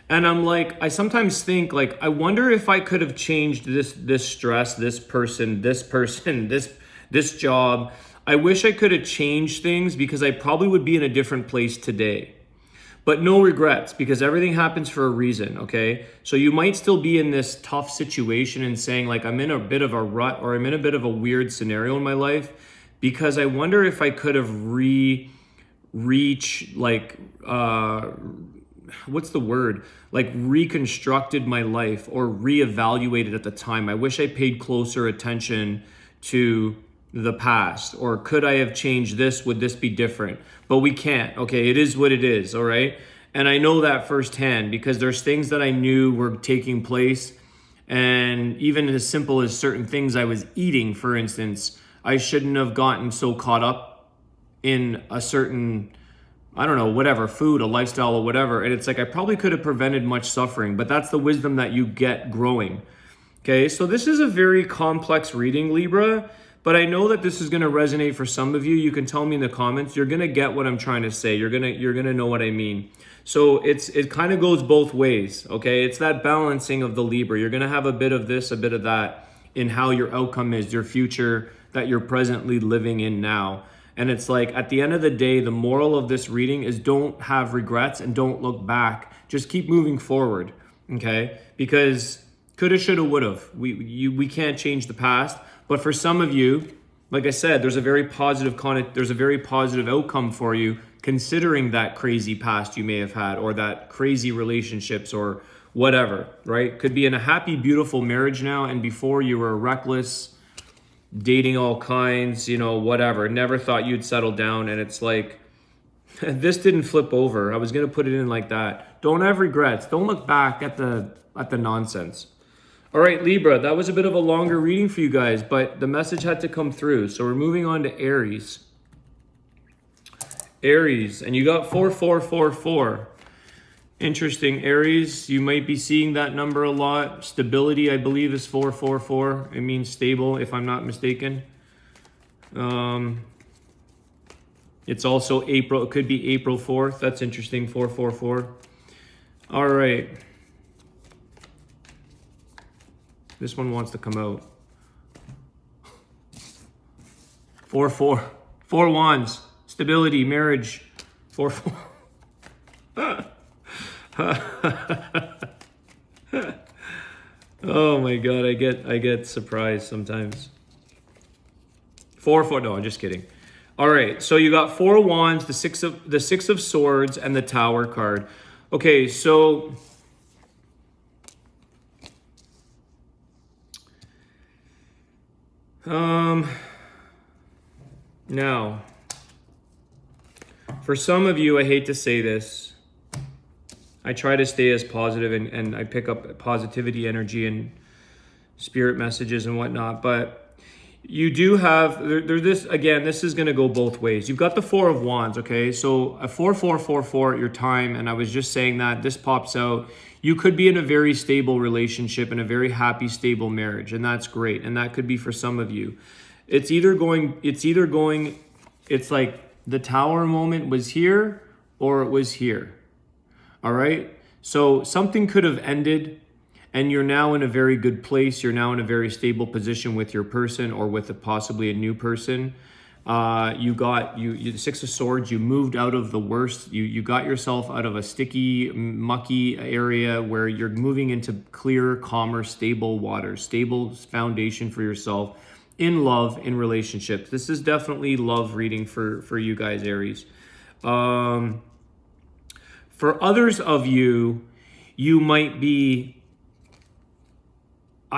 And I'm like, I sometimes think like, I wonder if I could have changed this stress, this person, this job. I wish I could have changed things, because I probably would be in a different place today. But no regrets, because everything happens for a reason, okay? So you might still be in this tough situation and saying like, I'm in a bit of a rut, or I'm in a bit of a weird scenario in my life, because I wonder if I could have reconstructed my life, or reevaluated at the time. I wish I paid closer attention to the past, or could I have changed this? Would this be different? But we can't, okay? It is what it is, all right? And I know that firsthand, because there's things that I knew were taking place, and even as simple as certain things I was eating, for instance, I shouldn't have gotten so caught up in a certain, I don't know, whatever, food, a lifestyle, or whatever. And it's like, I probably could have prevented much suffering, but that's the wisdom that you get growing. Okay, so this is a very complex reading, Libra, but I know that this is going to resonate for some of you. You can tell me in the comments. You're going to get what I'm trying to say. You're going to know what I mean. So it kind of goes both ways, okay? It's that balancing of the Libra. You're going to have a bit of this, a bit of that in how your outcome is, your future that you're presently living in now. And it's like, at the end of the day, the moral of this reading is don't have regrets and don't look back. Just keep moving forward, okay? Because coulda, shoulda, woulda. We can't change the past. But for some of you, like I said, there's a very positive outcome for you, considering that crazy past you may have had, or that crazy relationships, or whatever, right? Could be in a happy, beautiful marriage now, and before you were reckless, dating all kinds, you know, whatever. Never thought you'd settle down, and it's like, this didn't flip over. I was gonna put it in like that. Don't have regrets. Don't look back at the nonsense. All right, Libra, that was a bit of a longer reading for you guys, but the message had to come through. So we're moving on to Aries. Aries, and you got 4444. Interesting. Aries, you might be seeing that number a lot. Stability, I believe, is 444. It means stable, if I'm not mistaken. It's also April. It could be April 4th. That's interesting. 444. All right. This one wants to come out. 4 wands. Stability, marriage. 4 Oh my god, I get surprised sometimes. 4 no, I'm just kidding. All right, so you got 4 wands, the six of swords, and the Tower card. Okay, so now, for some of you, I hate to say this, I try to stay as positive and I pick up positivity energy and spirit messages and whatnot, but you do have, there's this, again, this is going to go both ways. You've got the 4 of wands, okay? So a 4444 at your time, and I was just saying that this pops out. You could be in a very stable relationship and a very happy, stable marriage, and that's great. And that could be for some of you. It's like the Tower moment was here or it was here. All right? So something could have ended and you're now in a very good place. You're now in a very stable position with your person or with possibly a new person. You the 6 of Swords, you moved out of the worst. You got yourself out of a sticky, mucky area where you're moving into clear, calmer, stable waters, stable foundation for yourself in love, in relationships. This is definitely love reading for you guys, Aries. For others of you, you might be,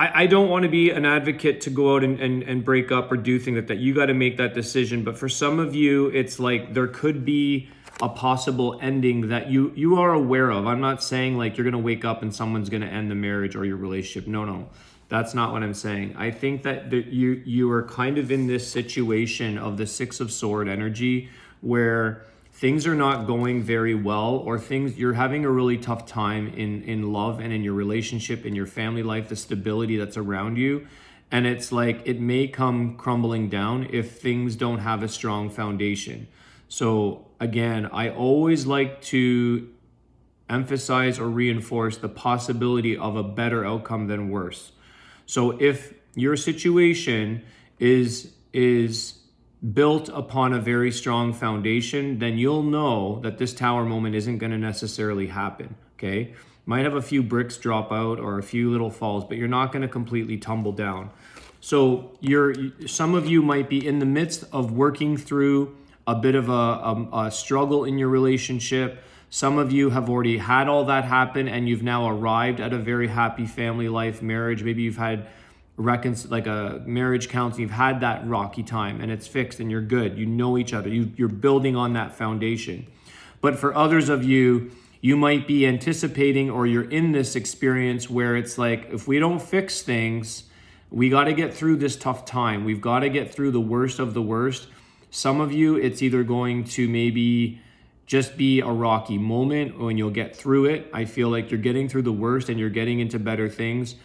I don't want to be an advocate to go out and break up or do things like that. You got to make that decision. But for some of you, it's like there could be a possible ending that you are aware of. I'm not saying like you're going to wake up and someone's going to end the marriage or your relationship. No. That's not what I'm saying. I think that you are kind of in this situation of the 6 of Sword energy where things are not going very well, or you're having a really tough time in love and in your relationship, in your family life, the stability that's around you. And it's like it may come crumbling down if things don't have a strong foundation. So again, I always like to emphasize or reinforce the possibility of a better outcome than worse. So if your situation is built upon a very strong foundation, then you'll know that this Tower moment isn't going to necessarily happen, okay? Might have a few bricks drop out or a few little falls, but you're not going to completely tumble down. So some of you might be in the midst of working through a bit of a struggle in your relationship. Some of you have already had all that happen and you've now arrived at a very happy family life, marriage. Maybe you've had like a marriage counseling, you've had that rocky time and it's fixed and you're good. You know each other. You're building on that foundation. But for others of you, you might be anticipating or you're in this experience where it's like, if we don't fix things, we got to get through this tough time. We've got to get through the worst of the worst. Some of you, it's either going to maybe just be a rocky moment when you'll get through it. I feel like you're getting through the worst and you're getting into better things.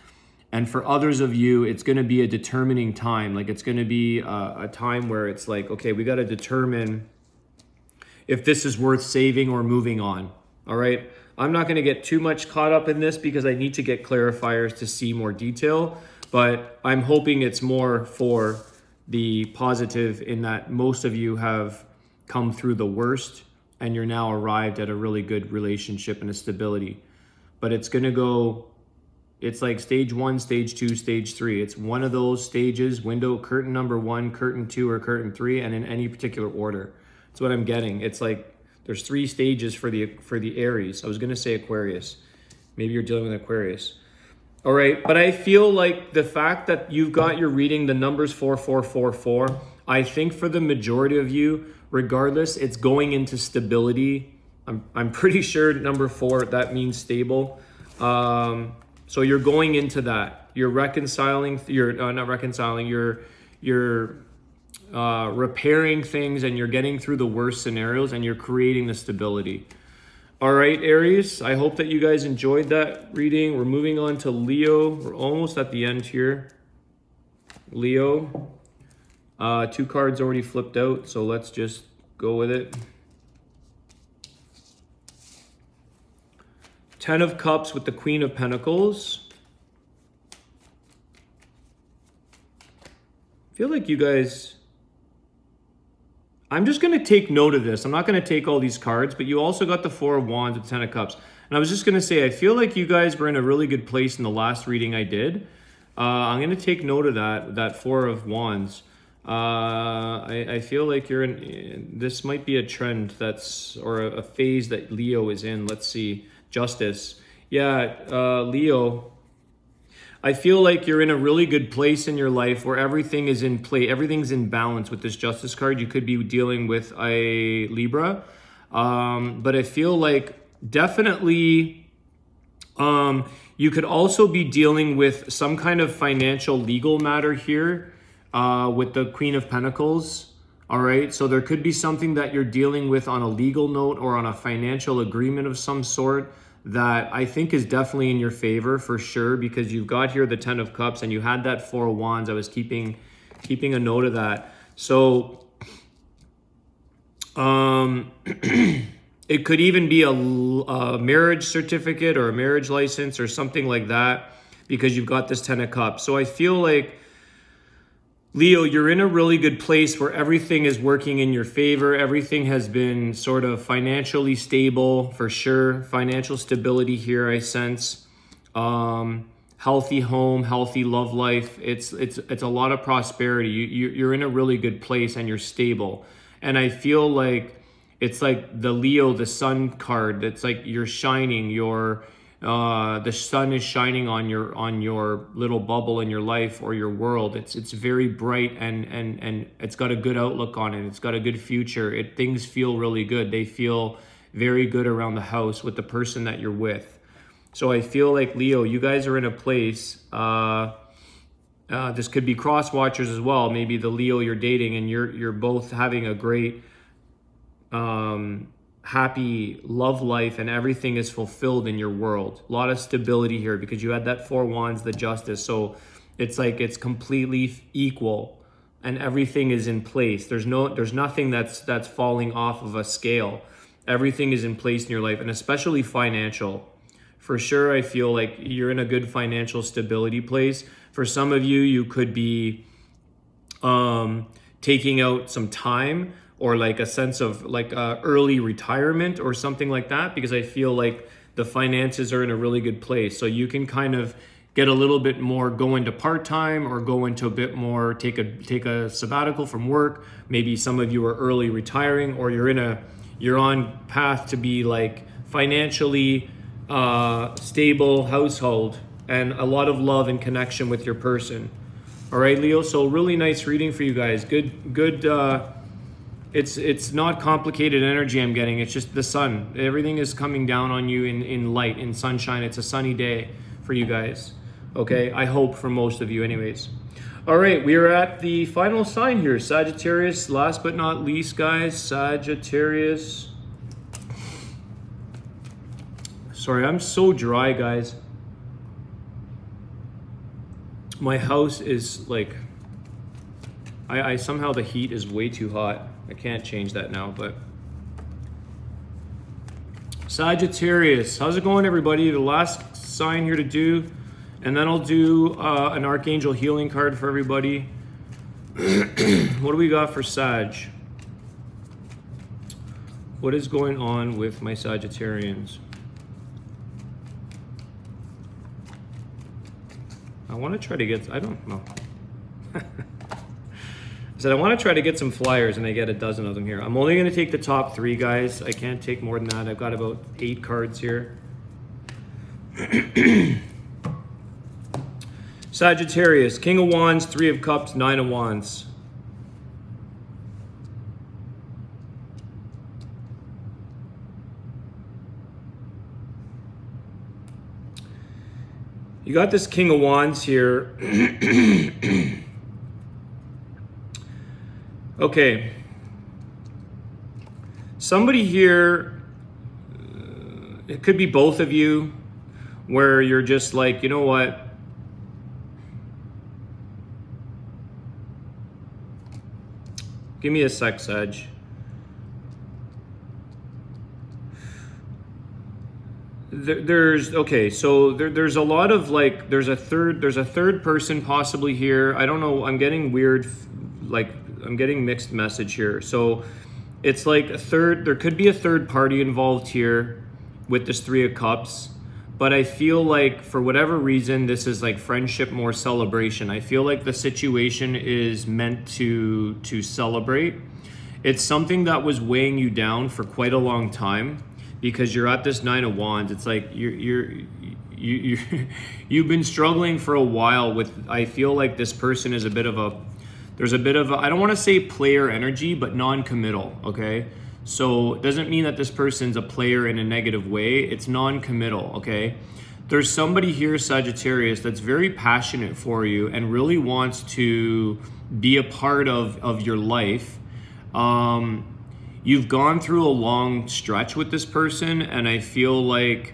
And for others of you, it's going to be a determining time. Like it's going to be a time where it's like, okay, we got to determine if this is worth saving or moving on. All right. I'm not going to get too much caught up in this because I need to get clarifiers to see more detail, but I'm hoping it's more for the positive in that most of you have come through the worst and you're now arrived at a really good relationship and a stability. But it's going to go, it's like stage 1, stage 2, stage 3. It's one of those stages, window, curtain number 1, curtain 2, or curtain 3, and in any particular order. That's what I'm getting. It's like there's 3 stages for the Aries. I was going to say Aquarius. Maybe you're dealing with Aquarius. All right, but I feel like the fact that you've got your reading, the numbers 4444, I think for the majority of you, regardless, it's going into stability. I'm pretty sure number 4, that means stable. So you're going into that. You're reconciling. You're not reconciling. You're repairing things, and you're getting through the worst scenarios, and you're creating the stability. All right, Aries, I hope that you guys enjoyed that reading. We're moving on to Leo. We're almost at the end here. Leo, 2 cards already flipped out, so let's just go with it. 10 of Cups with the Queen of Pentacles. I feel like you guys... I'm just going to take note of this. I'm not going to take all these cards, but you also got the 4 of Wands with 10 of Cups. And I was just going to say, I feel like you guys were in a really good place in the last reading I did. I'm going to take note of that 4 of Wands. I feel like you're in... This might be a trend or a phase that Leo is in. Let's see. Justice. Yeah, Leo... I feel like you're in a really good place in your life where everything is in play. Everything's in balance with this Justice card. You could be dealing with a Libra. But I feel like definitely you could also be dealing with some kind of financial legal matter here with the Queen of Pentacles. All right. So there could be something that you're dealing with on a legal note or on a financial agreement of some sort that I think is definitely in your favor for sure, because you've got here the 10 of Cups and you had that 4 of Wands. I was keeping a note of that. So it could even be a marriage certificate or a marriage license or something like that, because you've got this 10 of Cups. So I feel like, Leo, you're in a really good place where everything is working in your favor. Everything has been sort of financially stable for sure. Financial stability here, I sense. Healthy home, healthy love life. It's a lot of prosperity. You're in a really good place and you're stable. And I feel like it's like the Leo, the sun card. It's like you're shining. The sun is shining on your little bubble in your life or your world. It's very bright and it's got a good outlook on it. It's got a good future. Things feel really good. They feel very good around the house with the person that you're with. So I feel like, Leo, you guys are in a place. This could be cross watchers as well. Maybe the Leo you're dating and you're both having a great happy love life and everything is fulfilled in your world. A lot of stability here because you had that 4 Wands, the Justice. So it's like it's completely equal and everything is in place. There's nothing that's falling off of a scale. Everything is in place in your life, and especially financial. For sure, I feel like you're in a good financial stability place. For some of you, you could be taking out some time or like a sense of like early retirement or something like that, because I feel like the finances are in a really good place. So you can kind of get a little bit more, go into part-time or go into a bit more, take a sabbatical from work. Maybe some of you are early retiring, or you're on path to be like financially stable household and a lot of love and connection with your person. All right, Leo. So really nice reading for you guys. Good. It's not complicated energy I'm getting. It's just the sun. Everything is coming down on you in light, in sunshine. It's a sunny day for you guys. Okay, I hope for most of you anyways. All right, we are at the final sign here, Sagittarius. Last but not least, guys, Sagittarius. Sorry, I'm so dry, guys. My house is like, I somehow the heat is way too hot. I can't change that now, but Sagittarius, how's it going, everybody? The last sign here to do, and then I'll do an Archangel Healing card for everybody. What do we got for Sag? What is going on with my Sagittarians? I want to try to get, I don't know. I said I want to try to get some flyers, and I get a dozen of them here. I'm only going to take the top 3, guys. I can't take more than that. I've got about 8 cards here. Sagittarius, King of Wands, 3 of Cups, 9 of Wands. You got this King of Wands here. Okay. Somebody here, it could be both of you, where you're just like, you know what? Give me a sec, Sag. There's a lot of like, there's a third person possibly here. I don't know. I'm getting weird, like I'm getting mixed message here. So it's like there could be a third party involved here with this Three of Cups, but I feel like for whatever reason, this is like friendship, more celebration. I feel like the situation is meant to celebrate. It's something that was weighing you down for quite a long time, because you're at this Nine of Wands. It's like you've been struggling for a while with, I feel like this person is there's a bit of a, I don't want to say player energy, but non-committal, okay? So it doesn't mean that this person's a player in a negative way. It's non-committal, okay? There's somebody here, Sagittarius, that's very passionate for you and really wants to be a part of your life. You've gone through a long stretch with this person, and I feel like,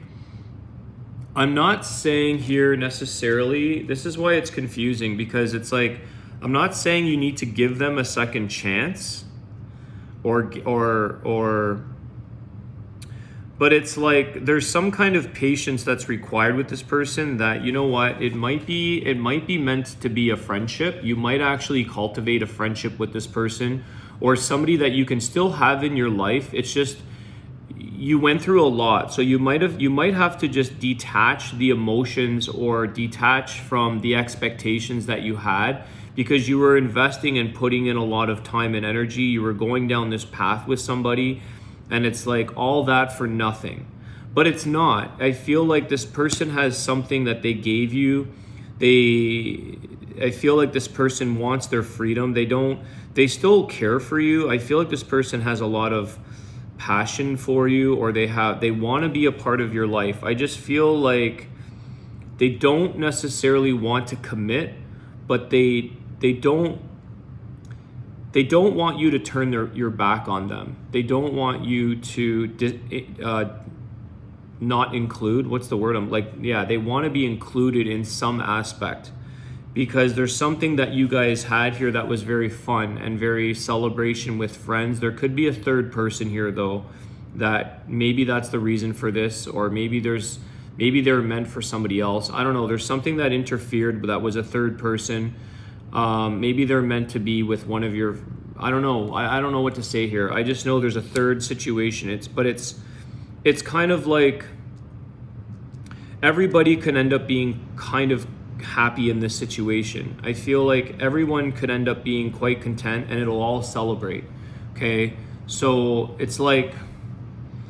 I'm not saying here necessarily, this is why it's confusing, because it's like, I'm not saying you need to give them a second chance but it's like there's some kind of patience that's required with this person, that, you know what, it might be meant to be a friendship. You might actually cultivate a friendship with this person, or somebody that you can still have in your life. It's just, you went through a lot, so you might have to just detach the emotions or detach from the expectations that you had, because you were investing and putting in a lot of time and energy. You were going down this path with somebody, and it's like all that for nothing. But it's not. I feel like this person has something that they gave you. I feel like this person wants their freedom. They still care for you. I feel like this person has a lot of passion for you, or they want to be a part of your life. I just feel like they don't necessarily want to commit, but they don't want you to turn your back on them. They don't want you to not include, what's the word? They want to be included in some aspect, because there's something that you guys had here that was very fun and very celebration with friends. There could be a third person here though, that maybe that's the reason for this, or maybe they're meant for somebody else. I don't know. There's something that interfered, but that was a third person. Maybe they're meant to be with one of your, I don't know. I don't know what to say here. I just know there's a third situation. It's kind of like everybody can end up being kind of happy in this situation. I feel like everyone could end up being quite content, and it'll all celebrate. Okay. So it's like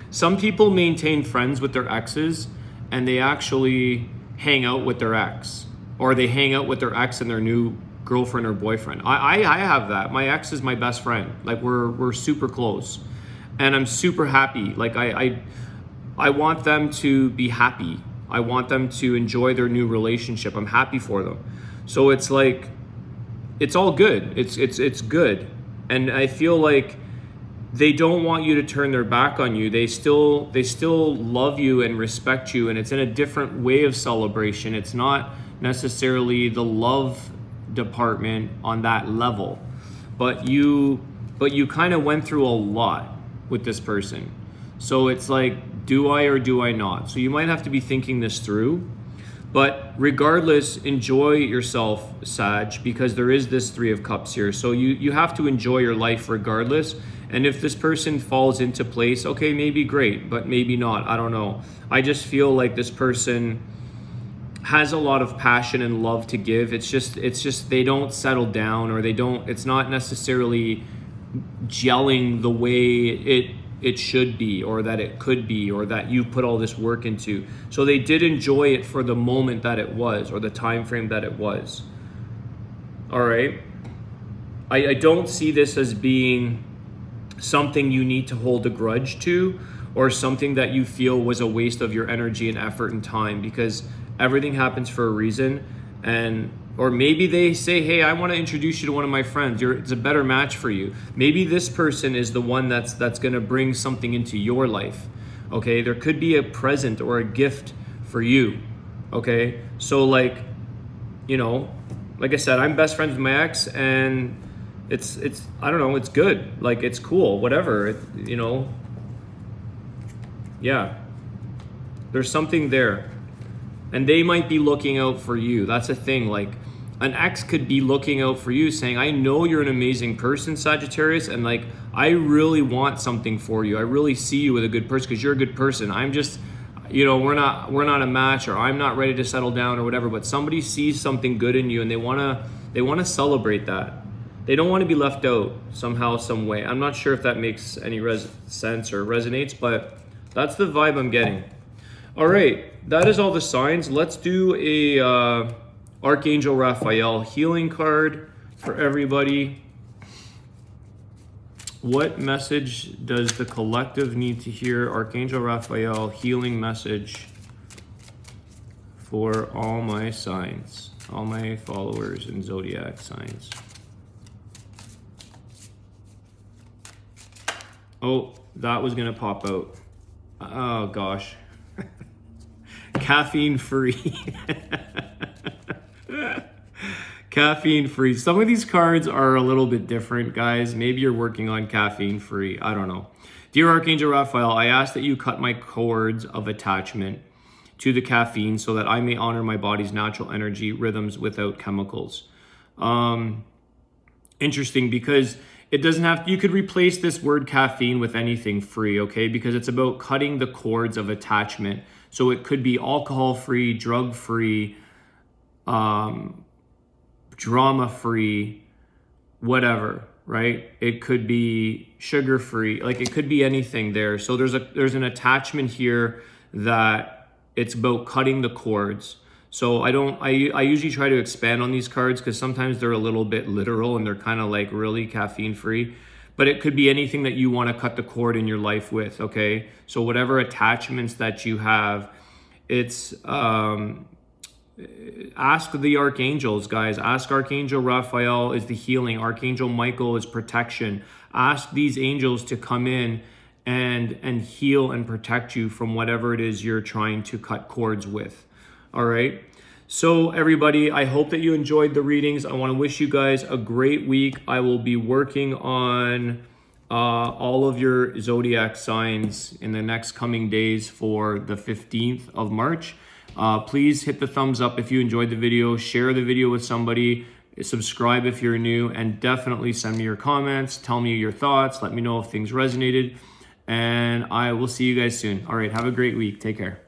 some people maintain friends with their exes, and they actually hang out with their ex, or they hang out with their ex and their new girlfriend or boyfriend. I have that. My ex is my best friend. Like we're super close, and I'm super happy. Like I want them to be happy. I want them to enjoy their new relationship. I'm happy for them. So it's like, it's all good. It's good. And I feel like they don't want you to turn their back on you. They still love you and respect you, and it's in a different way of celebration. It's not necessarily the love department on that level, but you kind of went through a lot with this person. So it's like, do I or do I not? So you might have to be thinking this through. But regardless, enjoy yourself, Sag, because there is this Three of Cups here. So you have to enjoy your life regardless. And if this person falls into place, okay, maybe great, but maybe not. I don't know. I just feel like this person has a lot of passion and love to give. It's just they don't settle down, or it's not necessarily gelling the way it should be, or that it could be, or that you put all this work into. So they did enjoy it for the moment that it was, or the time frame that it was. All right. I don't see this as being something you need to hold a grudge to, or something that you feel was a waste of your energy and effort and time, because everything happens for a reason. And Or maybe they say, hey, I want to introduce you to one of my friends. It's a better match for you. Maybe this person is the one that's going to bring something into your life. Okay, there could be a present or a gift for you. Okay, so like, you know, like I said, I'm best friends with my ex, and it's I don't know, it's good. Like, it's cool, whatever, you know. Yeah, there's something there. And they might be looking out for you. That's the thing. Like, an ex could be looking out for you, saying, I know you're an amazing person, Sagittarius, and like, I really want something for you. I really see you with a good person because you're a good person. I'm just, you know, we're not a match, or I'm not ready to settle down or whatever, but somebody sees something good in you and they want to celebrate that. They don't want to be left out somehow, some way. I'm not sure if that makes any sense or resonates, but that's the vibe I'm getting. All right, that is all the signs. Let's do a Archangel Raphael healing card for everybody. What message does the collective need to hear? Archangel Raphael healing message for all my signs, all my followers and zodiac signs. Oh, that was gonna pop out. Oh gosh. Caffeine free. Caffeine free. Some of these cards are a little bit different, guys. Maybe you're working on caffeine free. I don't know. Dear Archangel Raphael, I ask that you cut my cords of attachment to the caffeine so that I may honor my body's natural energy rhythms without chemicals. Interesting, because it doesn't have, you could replace this word caffeine with anything free, okay? Because it's about cutting the cords of attachment. So it could be alcohol free, drug free, drama free, whatever, right? It could be sugar free, like it could be anything there. So there's an attachment here that it's about cutting the cords. So I usually try to expand on these cards because sometimes they're a little bit literal and they're kind of like really caffeine free, but it could be anything that you want to cut the cord in your life with, okay? So whatever attachments that you have, it's, ask the archangels, guys. Ask Archangel Raphael is the healing. Archangel Michael is protection. Ask these angels to come in and heal and protect you from whatever it is you're trying to cut cords with. All right. So everybody, I hope that you enjoyed the readings. I want to wish you guys a great week. I will be working on all of your zodiac signs in the next coming days for the 15th of March. Please hit the thumbs up if you enjoyed the video, share the video with somebody, subscribe if you're new, and definitely send me your comments, tell me your thoughts, let me know if things resonated, and I will see you guys soon. All right, have a great week. Take care.